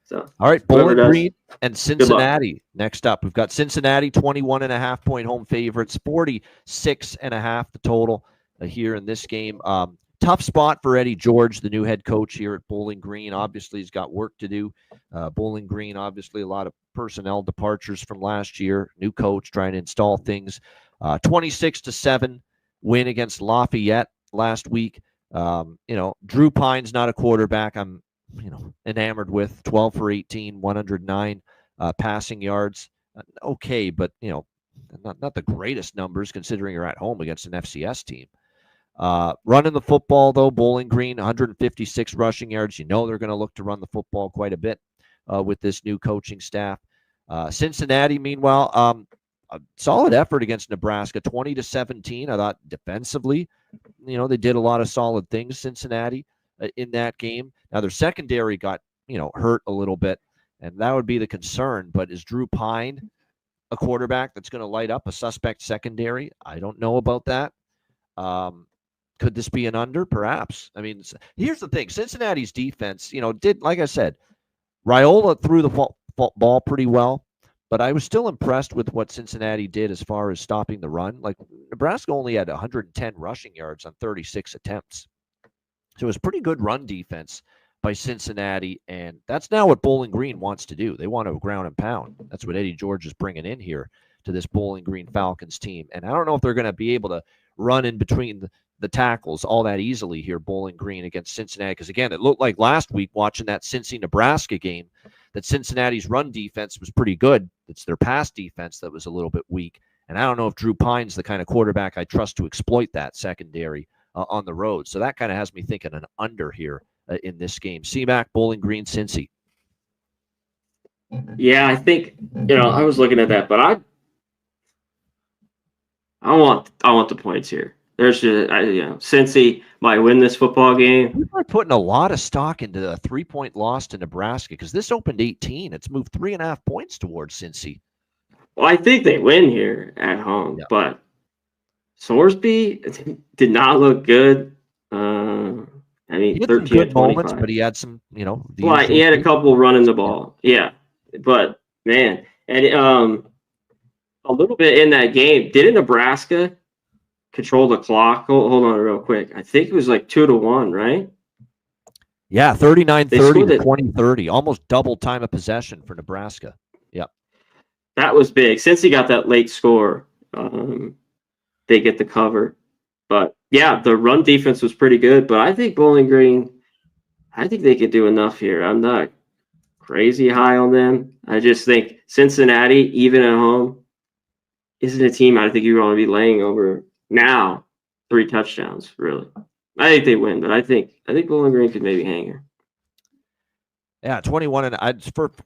So, all right, Bowling Green and Cincinnati. Next up, we've got Cincinnati, 21.5-point home favorites, 46.5 the total here in this game. Tough spot for Eddie George, the new head coach here at Bowling Green. Obviously, he's got work to do. Bowling Green, obviously, a lot of personnel departures from last year. New coach trying to install things. 26-7 win against Lafayette last week. Drew Pine's not a quarterback I'm enamored with. 12 for 18, 109 passing yards. Okay, but not the greatest numbers considering you're at home against an FCS team. Running the football, though, Bowling Green, 156 rushing yards. They're going to look to run the football quite a bit with this new coaching staff. Cincinnati, meanwhile, a solid effort against Nebraska, 20-17. I thought defensively, they did a lot of solid things, Cincinnati, in that game. Now, their secondary got, hurt a little bit, and that would be the concern. But is Drew Pine a quarterback that's going to light up a suspect secondary? I don't know about that. Could this be an under? Perhaps. I mean, here's the thing. Cincinnati's defense, did, like I said, Raiola threw the ball pretty well, but I was still impressed with what Cincinnati did as far as stopping the run. Like, Nebraska only had 110 rushing yards on 36 attempts. So it was pretty good run defense by Cincinnati, and that's now what Bowling Green wants to do. They want to ground and pound. That's what Eddie George is bringing in here to this Bowling Green Falcons team. And I don't know if they're going to be able to run in between the tackles all that easily here, Bowling Green against Cincinnati. Because, again, it looked like last week watching that Cincy-Nebraska game that Cincinnati's run defense was pretty good. It's their pass defense that was a little bit weak. And I don't know if Drew Pine's the kind of quarterback I trust to exploit that secondary on the road. So that kind of has me thinking an under here in this game. C-Mac, Bowling Green, Cincy. Yeah, I think, I was looking at that, but I want the points here. There's just, Cincy might win this football game. People are putting a lot of stock into a 3-point loss to Nebraska because this opened 18. It's moved 3.5 points towards Cincy. Well, I think they win here at home, but Sorsby did not look good. He had 13 good moments, but he had some, he had a couple running the ball. Yeah, but man, and a little bit in that game, didn't Nebraska control the clock? Hold on real quick. I think it was like 2-1, right? Yeah, 39-30 to 20-30, almost double time of possession for Nebraska. Yeah. That was big. Since he got that late score, they get the cover. But, yeah, the run defense was pretty good. But I think Bowling Green, I think they could do enough here. I'm not crazy high on them. I just think Cincinnati, even at home, isn't a team I think you want to be laying over now 3 touchdowns, really. I think they win, but I think Bowling Green could maybe hang here. Yeah, 21 and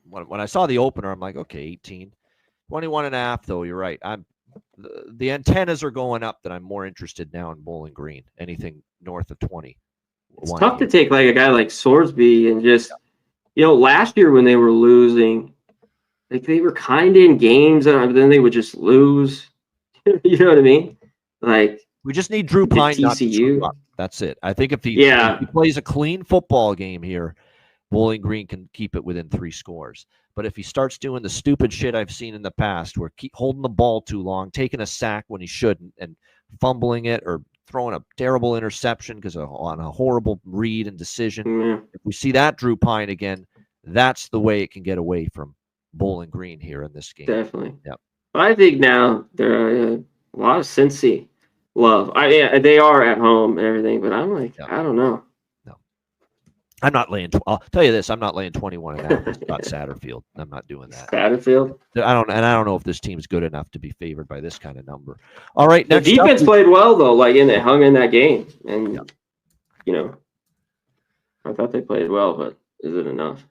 when I saw the opener, I'm like, okay, 18. 21.5, though, you're right. The antennas are going up that I'm more interested now in Bowling Green. Anything north of 20. It's tough to take like a guy like Sorsby and just, last year when they were losing, like they were kind of in games and then they would just lose. You know what I mean? Like, we just need Drew Pine not to screw up. That's it. I think if he plays a clean football game here, Bowling Green can keep it within 3 scores. But if he starts doing the stupid shit I've seen in the past, where keep holding the ball too long, taking a sack when he shouldn't, and fumbling it or throwing a terrible interception because on a horrible read and decision, if we see that Drew Pine again, that's the way it can get away from Bowling Green here in this game. Definitely. Yep. But I think now there are a lot of Cincy love. They are at home and everything, but I'm like, I don't know. No, I'm not laying. I'll tell you this: I'm not laying 21.5. It's not Satterfield. I'm not doing that. Satterfield. I don't know if this team's good enough to be favored by this kind of number. All right, the defense played well though. Like hung in that game, and I thought they played well, but is it enough?